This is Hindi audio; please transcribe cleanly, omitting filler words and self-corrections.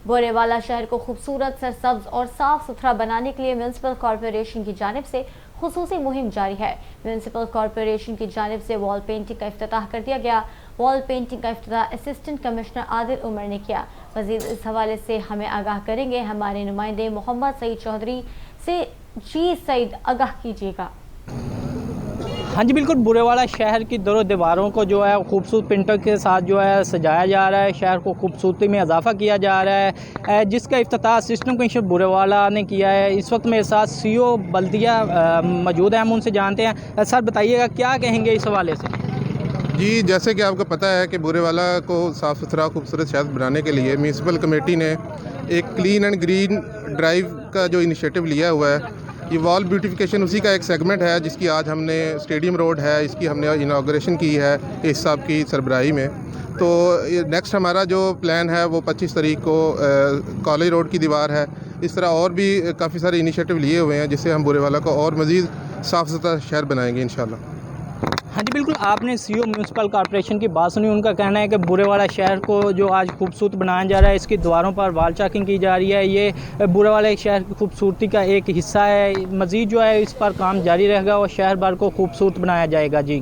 बोरेवाला शहर को खूबसूरत, सरसब्ज और साफ सुथरा बनाने के लिए म्यूनिसिपल कॉरपोरेशन की जानिब से खुसूसी मुहिम जारी है। म्यूनिसिपल कॉरपोरेशन की जानिब से वॉल पेंटिंग का इफ्तिताह कर दिया गया। वॉल पेंटिंग का इफ्तिताह असिस्टेंट कमिश्नर आदिल उमर ने किया। मजीद इस हवाले से हमें आगाह करेंगे हमारे नुमाइंदे मोहम्मद सईद चौधरी से। जी सईद, आगाह कीजिएगा। हाँ जी बिल्कुल, बुरेवाला शहर की दरों दीवारों को जो है खूबसूरत पेंटर के साथ जो है सजाया जा रहा है। शहर को खूबसूरती में इजाफा किया जा रहा है, जिसका इफ्तिताह असिस्टेंट कमिश्नर बुरेवाला ने किया है। इस वक्त मेरे साथ सीओ बल्दिया मौजूद हैं, हम उनसे जानते हैं। सर बताइएगा क्या कहेंगे इस हवाले से। जी, जैसे कि आपको पता है कि बुरेवाला को साफ़ सुथरा खूबसूरत शहर बनाने के लिए म्यूनसिपल कमेटी ने एक क्लीन एंड ग्रीन ड्राइव का जो इनिशिएटिव लिया हुआ है, ये वॉल ब्यूटिफिकेशन उसी का एक सेगमेंट है, जिसकी आज हमने स्टेडियम रोड है, इसकी हमने इनाग्रेशन की है इस साहब की सरबराही में। तो नेक्स्ट हमारा जो प्लान है वो 25 तारीख को कॉलेज रोड की दीवार है। इस तरह और भी काफ़ी सारे इनिशिएटिव लिए हुए हैं, जिससे हम बुरेवाला को और मज़ीद साफ़ सुथरा शहर बनाएंगे इंशाल्लाह। हाँ जी बिल्कुल, आपने सीओ म्यूनसिपल कॉरपोरेशन की बात सुनी। उनका कहना है कि बुरेवाला शहर को जो आज खूबसूरत बनाया जा रहा है, इसकी दीवारों पर वाल चाकिंग की जा रही है। ये बुरेवाला शहर की खूबसूरती का एक हिस्सा है। मज़ीद जो है इस पर काम जारी रहेगा और शहर भर को खूबसूरत बनाया जाएगा। जी।